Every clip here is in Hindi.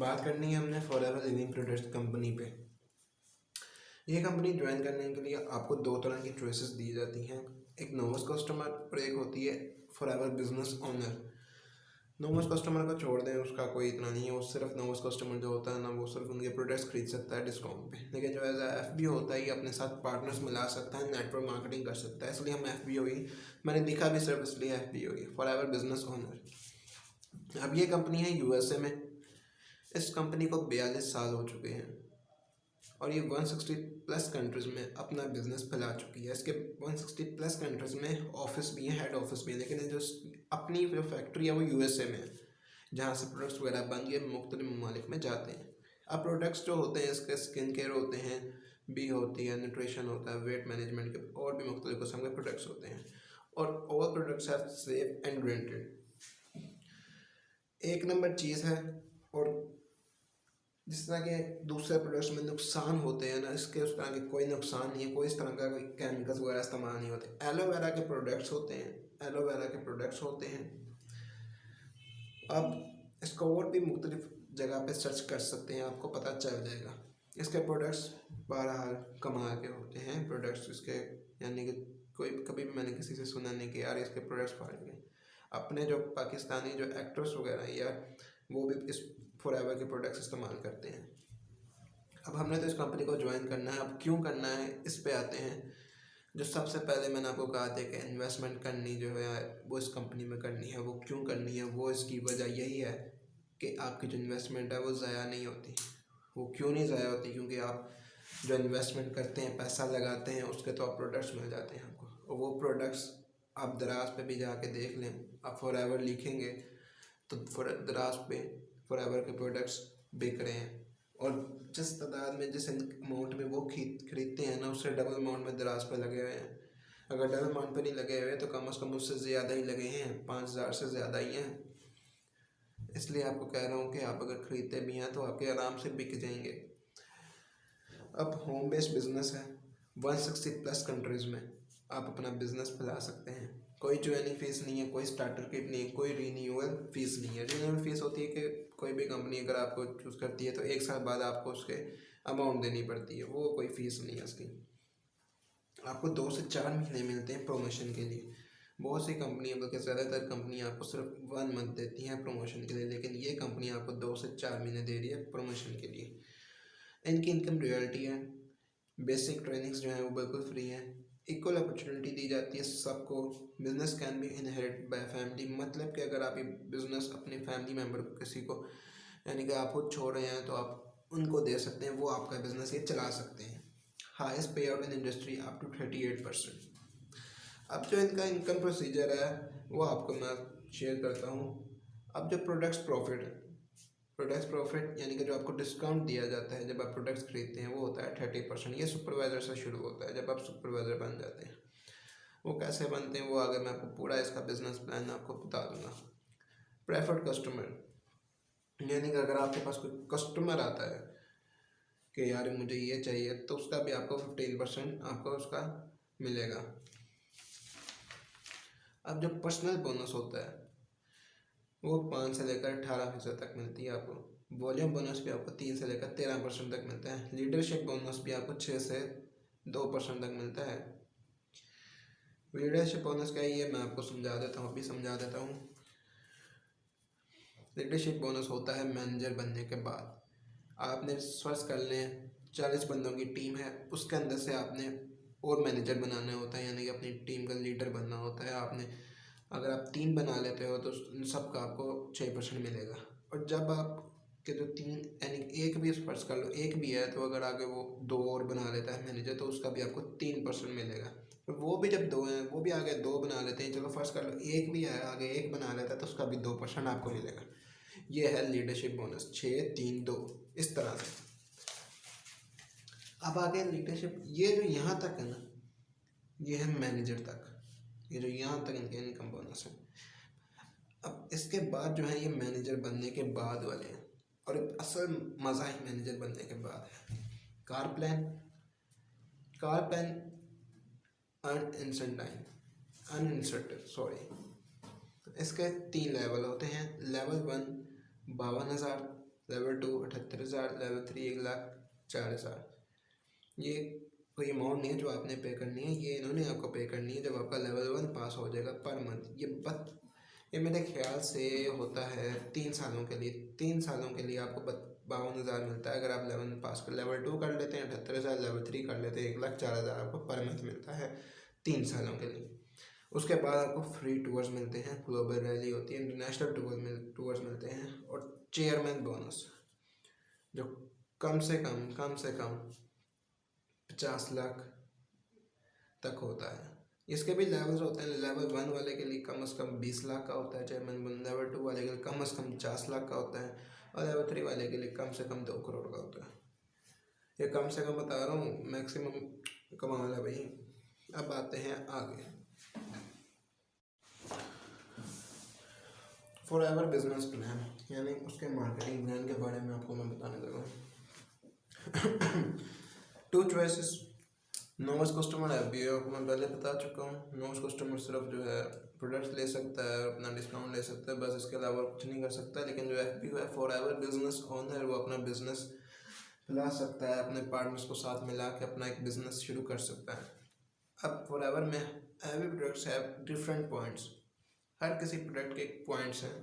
बात करनी है हमने फॉरएवर लिविंग प्रोडक्ट्स कंपनी पे। ये कंपनी ज्वाइन करने के लिए आपको दो तरह की चॉइसेस दी जाती हैं, एक नोवस कस्टमर और एक होती है फॉरएवर बिजनेस ओनर। नोवस कस्टमर को छोड़ दें, उसका कोई इतना नहीं है, वो सिर्फ नोवस कस्टमर जो होता है ना, वो सिर्फ उनके प्रोडक्ट्स खरीद सकता है डिस्काउंट पे। लेकिन जो एज FBO होता है, ये अपने साथ पार्टनर्स मिला सकता है, नेटवर्क मार्केटिंग कर सकता है, इसलिए हम FBO ही मैंने दिखा भी सिर्फ इसलिए FBO ही, फॉरएवर बिजनेस ओनर। अब ये कंपनी है USA में। इस कंपनी को 42 साल हो चुके हैं और ये 160+ कंट्रीज़ में अपना बिजनेस फैला चुकी है। इसके 160+ कंट्रीज़ में ऑफिस भी है, हेड ऑफिस भी है, लेकिन जो अपनी जो फैक्ट्री है वो USA में है, जहाँ से प्रोडक्ट्स वगैरह बन के मुख्तलिफ ममालिक में जाते हैं। अब प्रोडक्ट्स जो होते हैं इसके स्किन केयर होते हैं, बी होती है, न्यूट्रिशन होता है, वेट मैनेजमेंट के और भी मुख्तलिफ किस्म के प्रोडक्ट्स होते हैं, और all products are safe and granted. एक नंबर चीज़ है। और जिस तरह के दूसरे प्रोडक्ट्स में नुकसान होते हैं ना, इसके उस तरह के कोई नुकसान नहीं है, कोई इस तरह का कोई केमिकल्स वगैरह इस्तेमाल नहीं होते। एलोवेरा के प्रोडक्ट्स होते हैं, एलोवेरा के प्रोडक्ट्स होते हैं। अब इसको और भी मुख्तलिफ जगह पे सर्च कर सकते हैं, आपको पता चल जाएगा। इसके प्रोडक्ट्स बहरहाल कमाल के होते हैं प्रोडक्ट्स इसके, यानी कि कोई कभी भी मैंने किसी से सुना नहीं कि यार इसके प्रोडक्ट्स फाड़ गए। अपने जो पाकिस्तानी जो एक्टर्स वगैरह हैं यार, वो भी इस फॉरएवर के प्रोडक्ट्स इस्तेमाल करते हैं। अब हमने तो इस कंपनी को ज्वाइन करना है। अब क्यों करना है, इस पे आते हैं। जो सबसे पहले मैंने आपको कहा था कि इन्वेस्टमेंट करनी जो है वो इस कंपनी में करनी है। वो क्यों करनी है, वो इसकी वजह यही है कि आपकी जो इन्वेस्टमेंट है वो ज़ाया नहीं होती। वो क्यों नहीं ज़ाया होती, क्योंकि आप जो इन्वेस्टमेंट करते हैं, पैसा लगाते हैं, उसके तो आप प्रोडक्ट्स मिल जाते हैं आपको, और वो प्रोडक्ट्स आप दराज पे भी जाके देख लें, आप फॉरएवर लिखेंगे तो दराज पे फॉरएवर के प्रोडक्ट्स बिक रहे हैं, और जिस तादाद में, जिस अमाउंट में वो खरीदते हैं ना, उससे डबल अमाउंट में दराज पे लगे हुए हैं। अगर डबल अमाउंट पे नहीं लगे हुए तो कम से कम उससे ज़्यादा ही लगे हैं, 5000 से ज़्यादा ही हैं। इसलिए आपको कह रहा हूँ कि आप अगर ख़रीदते भी हैं तो आपके आराम से बिक जाएंगे। अब होम बेस्ड बिजनेस है, 160+ कंट्रीज़ में आप अपना बिजनेस फैला सकते हैं। कोई ज्वाइनिंग फीस नहीं है, कोई स्टार्टर किट नहीं है, कोई रीन्यूअल फीस नहीं है। रीन्यूअल फीस होती है कि कोई भी कंपनी अगर आपको चूज़ करती है तो 1 साल बाद आपको उसके अमाउंट देनी पड़ती है, वो कोई फ़ीस नहीं है उसकी। आपको 2 से 4 महीने मिलते हैं प्रमोशन के लिए। बहुत सी कंपनियाँ, बल्कि ज़्यादातर कंपनी आपको सिर्फ 1 मंथ देती हैं प्रमोशन के लिए, लेकिन ये कंपनी आपको 2 से 4 महीने दे रही है प्रमोशन के लिए। इनकी इनकम रियलिटी है, बेसिक ट्रेनिंग्स जो हैं वो बिल्कुल फ्री हैं, इक्वल अपॉर्चुनिटी दी जाती है सबको। Business can be inherit by family, मतलब कि अगर आप ये बिज़नेस अपने फैमिली मेम्बर को, किसी को, यानी कि आप खुद छोड़ रहे हैं तो आप उनको दे सकते हैं, वो आपका बिजनेस ये चला सकते हैं। Highest pay out in industry up to 38%। अब जो इनका इनकम प्रोसीजर है वो आपको मैं शेयर करता हूँ। अब जो प्रोडक्ट्स प्रॉफिट यानी कि जो आपको डिस्काउंट दिया जाता है जब आप प्रोडक्ट्स खरीदते हैं, वो होता है 30%। ये सुपरवाइज़र से शुरू होता है, जब आप सुपरवाइज़र बन जाते हैं। वो कैसे बनते हैं वो आगे मैं आपको पूरा इसका बिजनेस प्लान आपको बता दूंगा। प्रेफर्ड कस्टमर, यानी कि अगर आपके पास कोई कस्टमर आता है कि यार मुझे ये चाहिए, तो उसका भी आपको 15% आपको उसका मिलेगा। अब जो पर्सनल बोनस होता है वो 5 से लेकर 18% तक मिलती है आपको। वॉल्यूम बोनस भी आपको 3 से लेकर 13% तक मिलता है। लीडरशिप बोनस भी आपको 6 से 2% तक मिलता है। लीडरशिप बोनस क्या है ये मैं आपको समझा देता हूँ। लीडरशिप बोनस होता है मैनेजर बनने के बाद। आपने फर्ज कर लें 40 बंदों की टीम है, उसके अंदर से आपने और मैनेजर बनाना होता है, यानी कि अपनी टीम का लीडर बनना होता है। आपने अगर आप 3 बना लेते हो तो उन सब का आपको 6% मिलेगा। और जब आप के जो 3, यानी एक भी फर्ज कर लो, एक भी है, तो अगर आगे वो 2 और बना लेता है मैनेजर, तो उसका भी आपको 3% मिलेगा। और वो भी जब 2 हैं, वो भी आगे 2 बना लेते हैं, चलो फर्ज कर लो एक भी है, आगे 1 बना लेता है, तो उसका भी 2% आपको मिलेगा। ये है लीडरशिप बोनस, 6, 3, 2, इस तरह से। अब आगे लीडरशिप, ये जो यहाँ तक है ना, ये है मैनेजर तक, ये जो यहाँ तक इनके इनकम बोनस है। अब इसके बाद जो है ये मैनेजर बनने के बाद वाले हैं, और असल मज़ा ही मैनेजर बनने के बाद है। Car plan and incentive sorry. इसके 3 लेवल होते हैं। Level 1 52,000 level 2 78,000, level 3 1,04,000। ये कोई अमाउंट नहीं है जो आपने पे करनी है, ये इन्होंने आपको पे करनी है जब आपका लेवल 1 पास हो जाएगा पर मंथ। ये मेरे ख्याल से होता है 3 सालों के लिए। 3 सालों के लिए आपको 52,000 मिलता है अगर आप लेवल पास कर लेवल 2 कर लेते हैं 78,000, लेवल 3 कर लेते हैं 1,04,000 आपको पर मंथ मिलता है 3 सालों के लिए। उसके बाद आपको फ्री टूर्स मिलते हैं, ग्लोबल रैली होती है, इंटरनेशनल टूर्स मिलते हैं, और चेयरमैन बोनस जो कम से कम 50 लाख तक होता है। इसके भी लेवल्स होते हैं। लेवल 1 वाले के लिए कम से कम 20 लाख का होता है चेयरमैन बोनस, लेवल 2 वाले के लिए कम से कम 50 लाख का होता है, और लेवल 3 वाले के लिए कम से कम 2 करोड़ का होता है। ये कम से कम बता रहा हूँ, मैक्सिमम कमाल है भाई। अब आते हैं आगे। फॉरएवर बिजनेस प्लान यानी उसके मार्केटिंग प्लान के बारे में आपको मैं बताने लगा हूँ। 2 चॉइसेस, नोवेस्ट कस्टमर FBO आपको मैं पहले बता चुका हूँ। नोवेस्ट कस्टमर सिर्फ जो है प्रोडक्ट्स ले सकता है, अपना डिस्काउंट ले सकता है, बस इसके अलावा कुछ नहीं कर सकता। लेकिन जो FBO है फॉरएवर बिजनेस ओनर, वो अपना बिजनेस ला सकता है, अपने पार्टनर्स को साथ मिला के अपना एक बिजनेस शुरू कर सकता है। अब फॉरएवर में every products have different points, हर किसी प्रोडक्ट के पॉइंट्स हैं,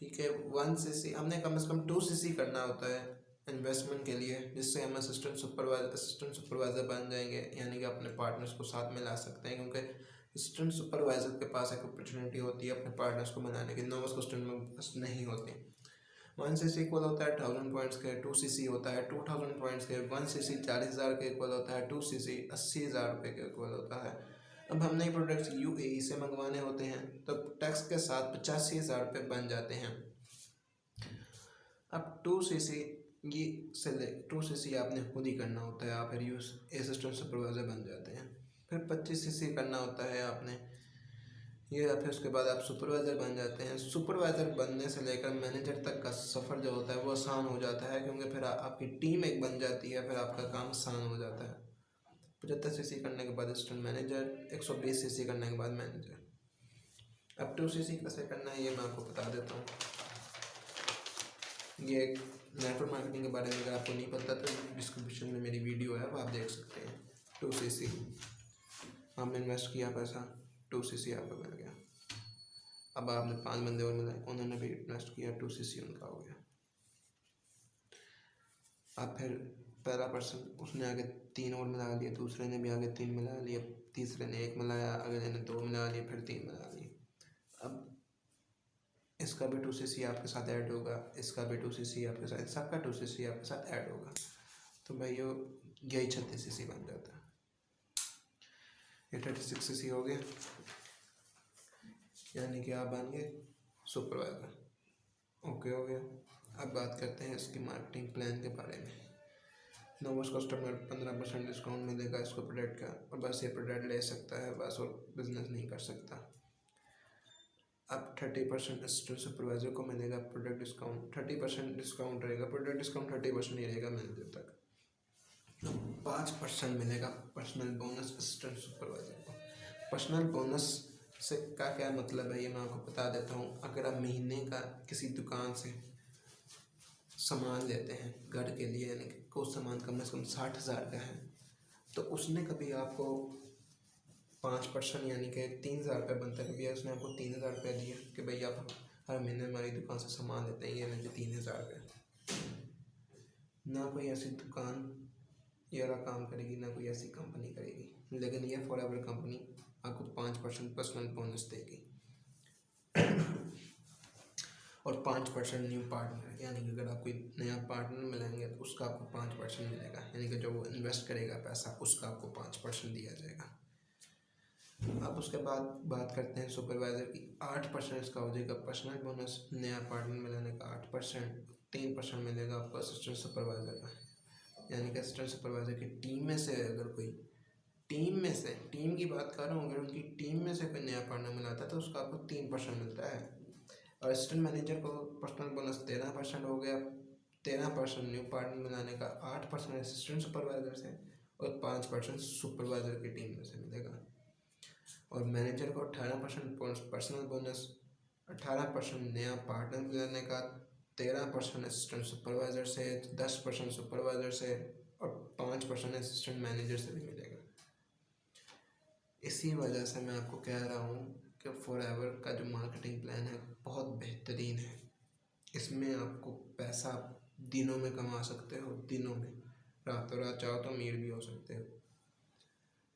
ठीक है। 1 cc हमने कम से कम 2 cc करना होता है इन्वेस्टमेंट के लिए, जिससे हम असिस्टेंट सुपरवाइज़र बन जाएंगे, यानी कि अपने पार्टनर्स को साथ में ला सकते हैं, क्योंकि असिस्टेंट सुपरवाइज़र के पास एक अपॉर्चुनिटी होती है अपने पार्टनर्स को बनाने की, नोवेस्ट कस्टमर में बस नहीं होती। 1 cc इक्वल होता है 1000 पॉइंट्स के, 2 cc होता है 2000 पॉइंट्स के, 1 cc 40,000 के इक्वल होता है, 2 cc 80,000 रुपये के इक्वल होता है। अब हमने प्रोडक्ट्स UAE से मंगवाने होते हैं तो टैक्स के साथ 85,000 रुपये बन जाते हैं। अब 2 cc ये 2 cc आपने खुद ही करना होता है, आप फिर असिस्टेंट सुपरवाइज़र बन जाते हैं। फिर 25 cc करना होता है आपने ये, फिर उसके बाद आप सुपरवाइज़र बन जाते हैं। सुपरवाइज़र बनने से लेकर मैनेजर तक का सफ़र जो होता है वो आसान हो जाता है, क्योंकि फिर आपकी टीम एक बन जाती है, फिर आपका काम आसान हो जाता है। 75 cc करने के बाद असिस्टेंट मैनेजर, 120 cc करने के बाद मैनेजर। अब 2 cc कैसे करना है ये मैं आपको बता देता हूँ। ये एक नेटवर्क मार्केटिंग के बारे में अगर आपको नहीं पता तो डिस्क्रिप्शन में मेरी वीडियो है, वो आप देख सकते हैं। 2 cc आपने इन्वेस्ट किया पैसा, 2 cc आपका मिल गया। अब आपने 5 बंदे और मिलाए, उन्होंने भी इन्वेस्ट किया, 2 cc उनका हो गया। अब फिर पहला पर्सन उसने आगे 3 और मिला लिए, दूसरे ने भी आगे 3 मिला लिए, तीसरे ने 1 मिलाया, अगले ने 2 मिला लिए, फिर 3 मिला लिए। अब इसका भी 2 cc आपके साथ ऐड होगा, इसका भी 2 cc आपके साथ, सबका 2 cc आपके साथ ऐड होगा, तो भाई यही 36 cc बन जाता है। ये 36 cc हो गया, यानी कि आप बन गए सुपरवाइज़र। ओके हो गया। अब बात करते हैं इसकी मार्केटिंग प्लान के बारे में। नोवेस्ट कस्टमर 15% डिस्काउंट मिलेगा इसको प्रोडक्ट का, और बस ये प्रोडक्ट ले सकता है बस, और बिजनेस नहीं कर सकता। अब 30% असिस्टेंट सुपरवाइज़र को मिलेगा प्रोडक्ट डिस्काउंट, 30% डिस्काउंट रहेगा, प्रोडक्ट डिस्काउंट 30% ही रहेगा मैनेजर तक। 5% मिलेगा पर्सनल बोनस असिस्टेंट सुपरवाइज़र को। पर्सनल बोनस से का क्या मतलब है ये मैं आपको बता देता हूँ। अगर आप महीने का किसी दुकान से सामान लेते हैं घर के लिए, यानी कि कुछ सामान कम से कम 60,000 का है, तो उसने कभी आपको 5% यानी कि 3,000 रुपये बनता है, कभी उसने आपको 3,000 रुपये दिया कि भाई आप हर महीने हमारी दुकान से सामान लेते हैं, ये मुझे 3,000 रुपये। ना कोई ऐसी दुकान ये वाला काम करेगी, ना कोई ऐसी कंपनी करेगी, लेकिन ये फॉरएवर कंपनी आपको 5% पर्सनल बोनस देगी। और 5% न्यू पार्टनर, यानी कि अगर आप कोई नया पार्टनर मिलेंगे तो उसका आपको 5% मिलेगा, यानी कि जो वो इन्वेस्ट करेगा पैसा उसका आपको 5% दिया जाएगा। अब उसके बाद बात करते हैं सुपरवाइज़र की। 8% इसका हो जाएगा पर्सनल बोनस, नया पार्टनर मिलाने का 8%, 3% मिलेगा आपको असिस्टेंट सुपरवाइज़र का, यानी कि असिस्टेंट सुपरवाइज़र की टीम में से अगर कोई टीम की बात कर रहा हूँ, अगर उनकी टीम में से कोई नया पार्टनर मिलाता है तो उसका आपको 3% मिलता है। और असिस्टेंट मैनेजर को पर्सनल बोनस 13% हो गया, 13% न्यू पार्टनर मिलाने का, 8% असिस्टेंट सुपरवाइज़र से, और 5% सुपरवाइज़र की टीम में से मिलेगा। और मैनेजर को 18% पर्सनल बोनस, 18% नया पार्टनर मिलाने का, 13% असिस्टेंट सुपरवाइज़र से, 10% सुपरवाइज़र से और 5% असिस्टेंट मैनेजर से भी मिलेगा। इसी वजह से मैं आपको कह रहा हूँ कि फॉरएवर का जो मार्केटिंग प्लान है बहुत बेहतरीन है। इसमें आपको पैसा दिनों में कमा सकते हो, दिनों में, रातों रात चाहो तो अमीर भी हो सकते हो।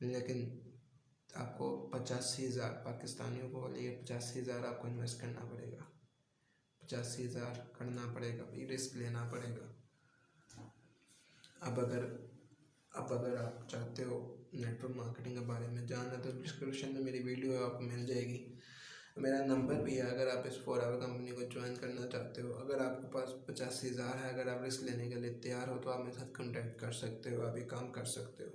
लेकिन आपको 85,000 पाकिस्तानियों को लिए 85,000 आपको इन्वेस्ट करना पड़ेगा, 85,000 करना पड़ेगा, भी रिस्क लेना पड़ेगा। अब अगर आप चाहते हो नेटवर्क मार्केटिंग के बारे में जानना तो डिस्क्रिप्शन में मेरी वीडियो आपको मिल जाएगी। मेरा नंबर भी है, अगर आप इस फॉरएवर कंपनी को ज्वाइन करना चाहते हो, अगर आपके पास 85,000 है, अगर आप रिस्क लेने के लिए तैयार हो तो आप मेरे साथ कॉन्टैक्ट कर सकते हो, आप ये काम कर सकते हो।